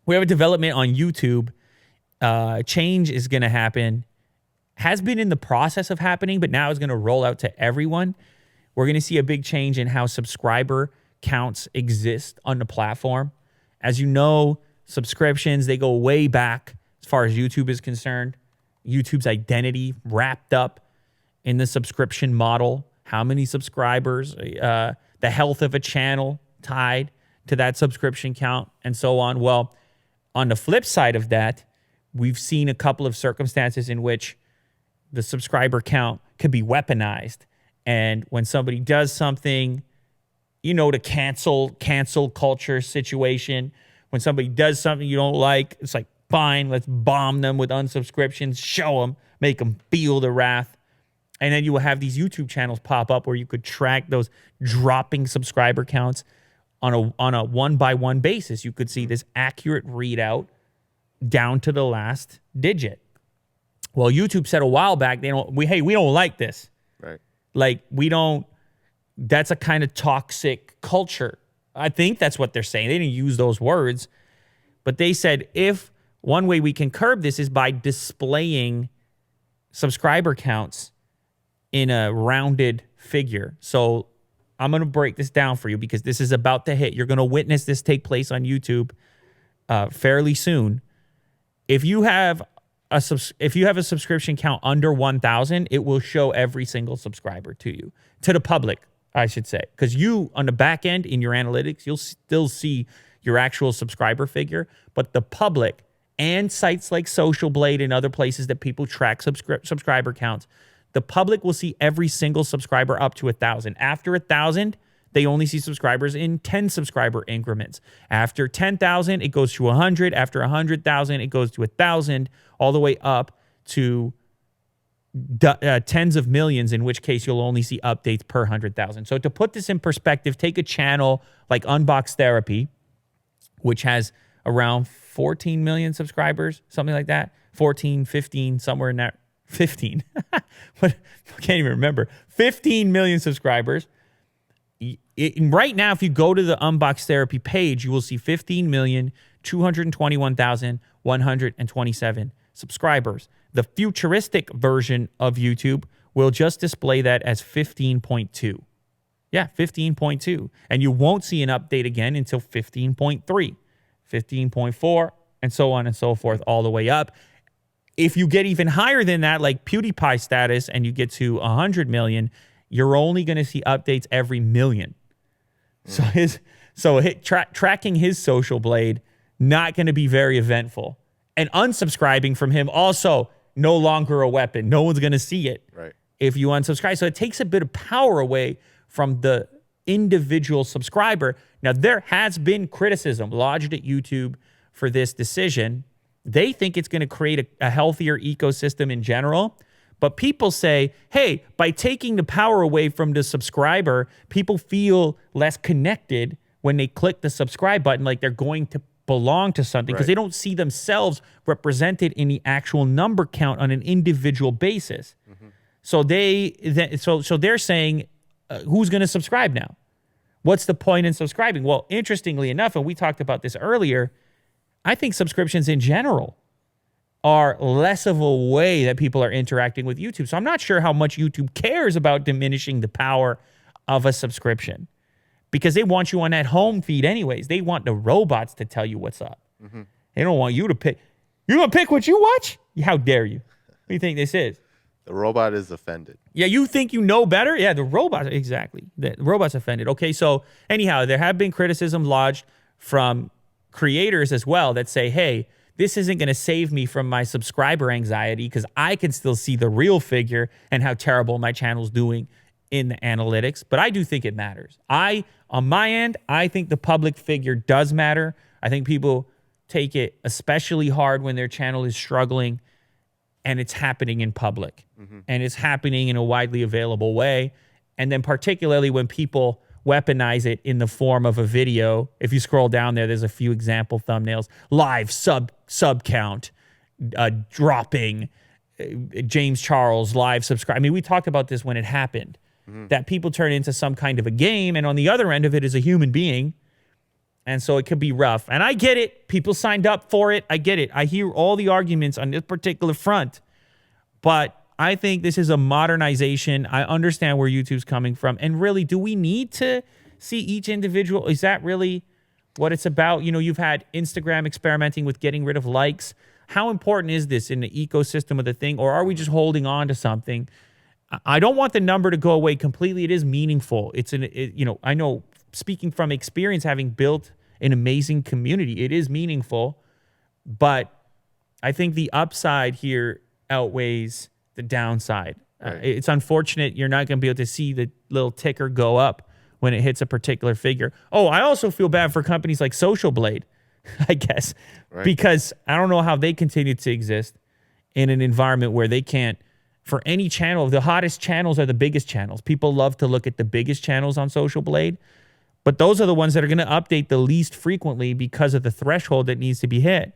We have a development on YouTube. Change is going to happen. Has been in the process of happening, but now is going to roll out to everyone. We're going to see a big change in how subscriber counts exist on the platform. As you know, subscriptions, they go way back as far as YouTube is concerned. YouTube's identity wrapped up in the subscription model. How many subscribers, the health of a channel tied to that subscription count, and so on. Well, on the flip side of that, we've seen a couple of circumstances in which the subscriber count could be weaponized. And when somebody does something, you know, the cancel culture situation, when somebody does something you don't like, it's like, fine, let's bomb them with unsubscriptions, show them, make them feel the wrath. And then you will have these YouTube channels pop up where you could track those dropping subscriber counts on a one-by-one basis. You could see this accurate readout down to the last digit. Well, YouTube said a while back, we don't like this. Right. Like, that's a kind of toxic culture. I think that's what they're saying. They didn't use those words, but they said if one way we can curb this is by displaying subscriber counts in a rounded figure. So I'm going to break this down for you because this is about to hit. You're going to witness this take place on YouTube fairly soon. If you have a subscription count under 1,000, it will show every single subscriber to you, to the public, I should say, because you on the back end in your analytics, you'll still see your actual subscriber figure, but the public and sites like Social Blade and other places that people track subscriber counts, the public will see every single subscriber up to 1,000. After 1,000, they only see subscribers in 10 subscriber increments. After 10,000, it goes to 100. After 100,000, it goes to 1,000, all the way up to tens of millions, in which case you'll only see updates per 100,000. So to put this in perspective, take a channel like Unbox Therapy, which has around 14 million subscribers, something like that. 14, 15, somewhere in that. 15. But I can't even remember. 15 million subscribers. Right now, if you go to the Unbox Therapy page, you will see 15,221,127 subscribers. The futuristic version of YouTube will just display that as 15.2. Yeah, 15.2. And you won't see an update again until 15.3, 15.4, and so on and so forth, all the way up. If you get even higher than that, like PewDiePie status, and you get to 100 million, you're only going to see updates every million. Tracking his Social Blade, not going to be very eventful. And unsubscribing from him, also no longer a weapon. No one's going to see it if you unsubscribe. So it takes a bit of power away from the individual subscriber. Now, there has been criticism lodged at YouTube for this decision. They think it's going to create a healthier ecosystem in general. But people say, hey, by taking the power away from the subscriber, people feel less connected when they click the subscribe button, like they're going to belong to something, because they don't see themselves represented in the actual number count on an individual basis. Mm-hmm. So they're saying, who's going to subscribe now? What's the point in subscribing? Well, interestingly enough, and we talked about this earlier, I think subscriptions in general are less of a way that people are interacting with YouTube. So I'm not sure how much YouTube cares about diminishing the power of a subscription, because they want you on that home feed anyways. They want the robots to tell you what's up. Mm-hmm. They don't want you to pick. You're going to pick what you watch? How dare you? What do you think this is? The robot is offended. Yeah, you think you know better? Yeah, the robot, exactly. The robot's offended. Okay, so anyhow, there have been criticism lodged from creators as well that say, hey, this isn't going to save me from my subscriber anxiety because I can still see the real figure and how terrible my channel's doing in the analytics. But I do think it matters. On my end, I think the public figure does matter. I think people take it especially hard when their channel is struggling and it's happening in public. Mm-hmm. And it's happening in a widely available way. And then particularly when people weaponize it in the form of a video. If you scroll down there, there's a few example thumbnails. Live sub count, dropping, James Charles, live subscribe. I mean, we talked about this when it happened, that people turn into some kind of a game, and on the other end of it is a human being, And so it could be rough. And I get it. People signed up for it. I get it. I hear all the arguments on this particular front. But I think this is a modernization. I understand where YouTube's coming from. And really, do we need to see each individual? Is that really what it's about? You know, you've had Instagram experimenting with getting rid of likes. How important is this in the ecosystem of the thing? Or are we just holding on to something? I don't want the number to go away completely. It is meaningful. I know, speaking from experience, having built an amazing community, it is meaningful. But I think the upside here outweighs the downside. Right. It's unfortunate you're not going to be able to see the little ticker go up when it hits a particular figure. Oh, I also feel bad for companies like Social Blade, I guess, Right. because I don't know how they continue to exist in an environment where they can't, for any channel, the hottest channels are the biggest channels. People love to look at the biggest channels on Social Blade, but those are the ones that are going to update the least frequently because of the threshold that needs to be hit.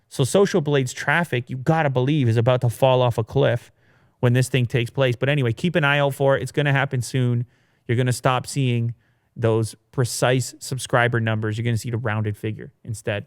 So Social Blade's traffic, you got to believe, is about to fall off a cliff when this thing takes place. But anyway, keep an eye out for it. It's going to happen soon. You're going to stop seeing those precise subscriber numbers. You're going to see the rounded figure instead.